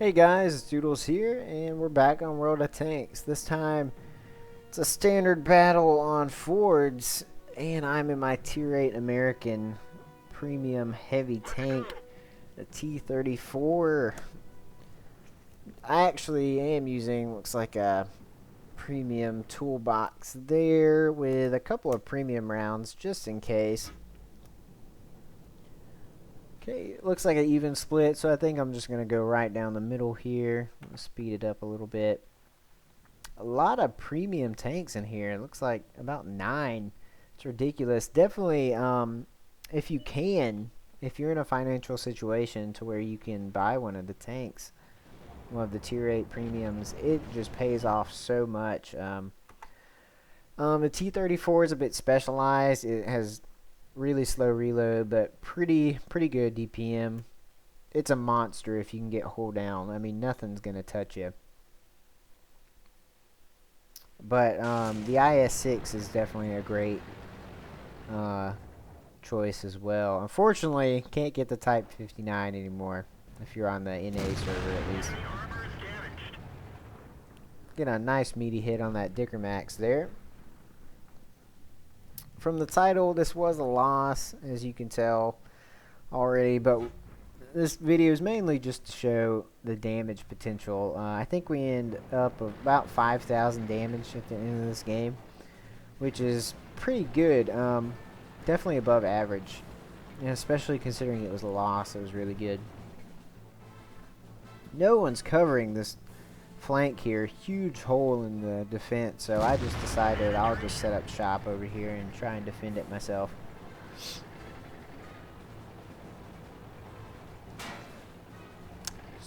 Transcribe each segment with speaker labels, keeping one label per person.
Speaker 1: Hey guys, Doodles here, and we're back on World of Tanks. This time, it's a standard battle on Fjords, and I'm in my Tier 8 American Premium Heavy Tank, the T-34. I actually am using, looks like a premium toolbox there with a couple of premium rounds, just in case. Okay, it looks like an even split, so I think I'm just going to go right down the middle here. I'm going to speed it up a little bit. A lot of premium tanks in here. It looks like about 9. It's ridiculous. Definitely, if you can, if you're in a financial situation to where you can buy one of the tanks, one of the Tier 8 premiums, it just pays off so much. The T-34 is a bit specialized. It has really slow reload, but pretty good DPM. It's a monster if you can get hull down. I mean, nothing's gonna touch you. But the IS-6 is definitely a great choice as well. Unfortunately, can't get the Type 59 anymore if you're on the NA server at least. Get a nice meaty hit on that Dicker Max there. From the title, this was a loss, as you can tell already, but this video is mainly just to show the damage potential. I think we end up about 5,000 damage at the end of this game, which is pretty good. Definitely above average, and especially considering it was a loss, it was really good. No one's covering this flank here. Huge hole in the defense, so I just decided I'll just set up shop over here and try and defend it myself.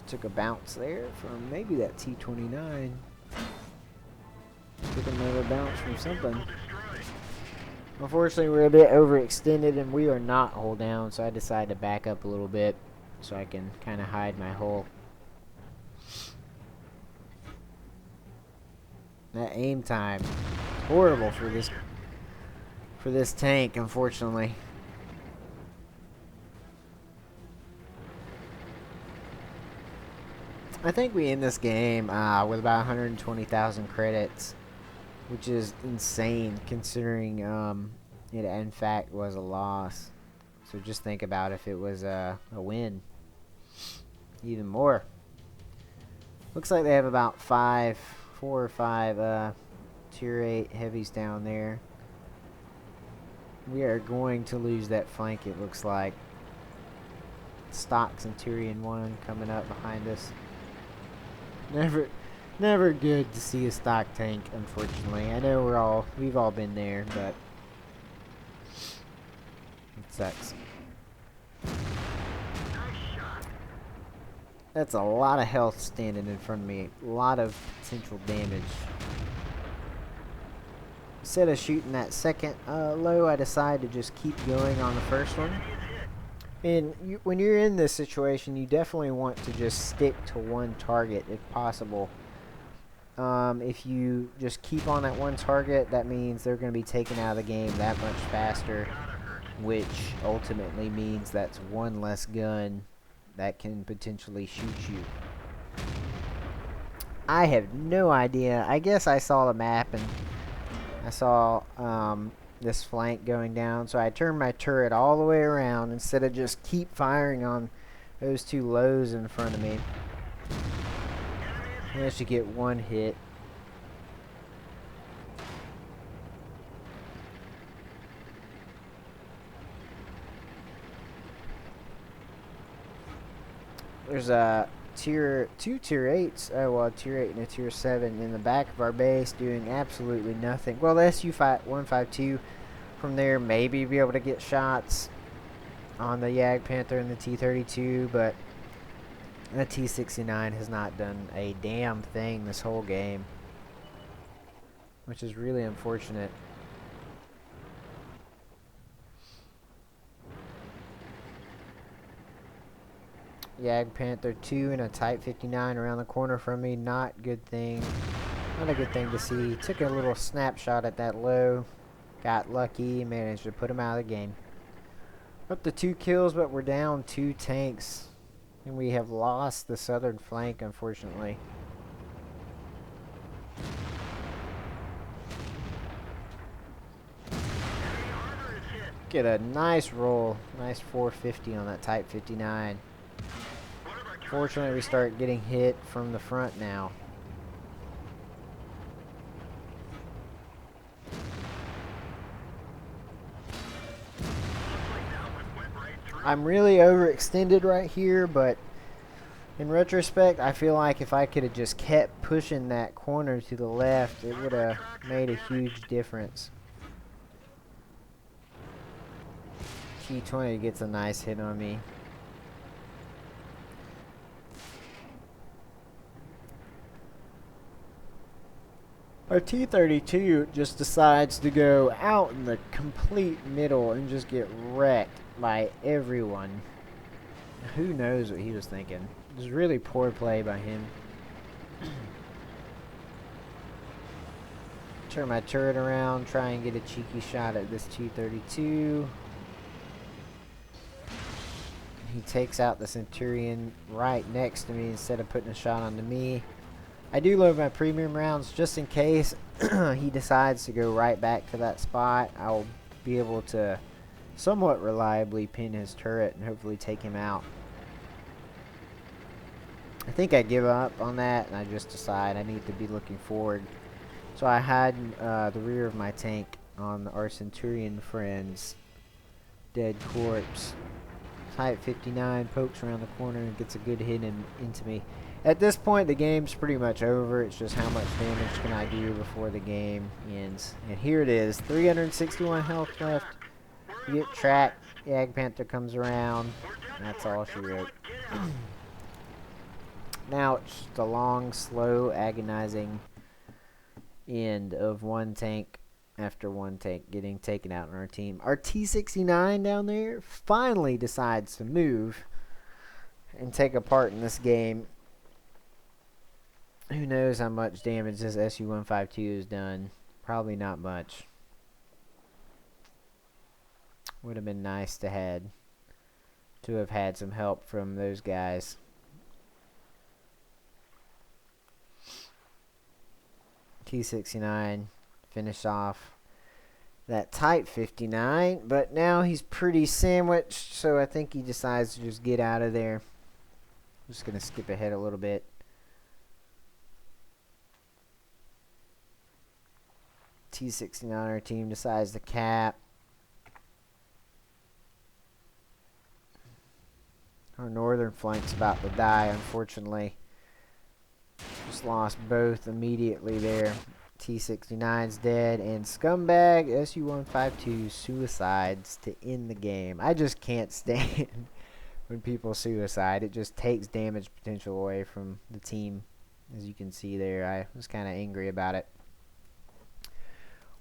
Speaker 1: Took a bounce there from maybe that T-29. Took another bounce from something. Unfortunately, we're a bit overextended and we are not hull down, so I decided to back up a little bit so I can kind of hide my hull. That aim time is horrible for this tank, unfortunately. I think we end this game with about 120,000 credits, which is insane considering it in fact was a loss. So just think about if it was a win. Even more. Looks like they have about 4 or 5 Tier 8 heavies down there. We are going to lose that flank, it looks like. Stock Centurion 1 coming up behind us. Never good to see a stock tank, unfortunately. I know we've all been there, but it sucks. That's a lot of health standing in front of me. A lot of potential damage. Instead of shooting that second low, I decided to just keep going on the first one. And when you're in this situation, you definitely want to just stick to one target if possible. If you just keep on that one target, that means they're going to be taken out of the game that much faster, which ultimately means that's one less gun that can potentially shoot you. I have no idea. I guess I saw the map and I saw this flank going down, so I turned my turret all the way around instead of just keep firing on those 2 lows in front of me. I managed to get one hit. There's a two tier 8s, well, a tier 8 and a tier 7 in the back of our base doing absolutely nothing. Well, the SU-152 from there maybe be able to get shots on the Yag Panther and the T-32, but the T-69 has not done a damn thing this whole game, which is really unfortunate. Yag Panther 2 and a Type 59 around the corner from me. Not a good thing to see. Took a little snapshot at that low. Got lucky and managed to put him out of the game. Up to 2 kills, but we're down 2 tanks. And we have lost the southern flank, unfortunately. Get a nice roll. Nice 450 on that Type 59. Fortunately, we start getting hit from the front now. I'm really overextended right here, but in retrospect, I feel like if I could have just kept pushing that corner to the left, it would have made a huge difference. T-20 gets a nice hit on me. Our T-32 just decides to go out in the complete middle and just get wrecked by everyone. Who knows what he was thinking? It was really poor play by him. Turn my turret around, try and get a cheeky shot at this T-32. He takes out the Centurion right next to me instead of putting a shot onto me. I do load my premium rounds just in case he decides to go right back to that spot. I'll be able to somewhat reliably pin his turret and hopefully take him out. I think I give up on that and I just decide I need to be looking forward. So I hide the rear of my tank on our Centurion friend's dead corpse. Type 59 pokes around the corner and gets a good hit into me. At this point, the game's pretty much over. It's just how much damage can I do before the game ends. And here it is. 361 health left. You get tracked. Ag Panther comes around. That's all she wrote. Now it's just a long, slow, agonizing end of one tank after one tank getting taken out on our team. Our T-69 down there finally decides to move and take a part in this game. Who knows how much damage this SU-152 has done. Probably not much. Would have been nice to have had some help from those guys. T-69 finish off that Type 59, but now he's pretty sandwiched, so I think he decides to just get out of there. I'm just going to skip ahead a little bit. T-69, our team decides to cap. Our northern flank's about to die, unfortunately. Just lost both immediately there. T-69's dead, and Scumbag SU-152 suicides to end the game. I just can't stand when people suicide. It just takes damage potential away from the team. As you can see there, I was kind of angry about it.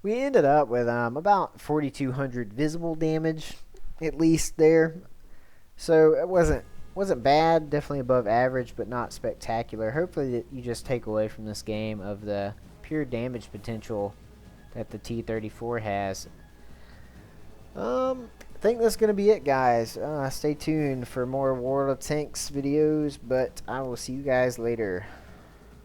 Speaker 1: We ended up with about 4,200 visible damage, at least there. So it wasn't bad, definitely above average, but not spectacular. Hopefully that you just take away from this game of the pure damage potential that the T-34 has. I think that's going to be it, guys. Stay tuned for more World of Tanks videos, but I will see you guys later.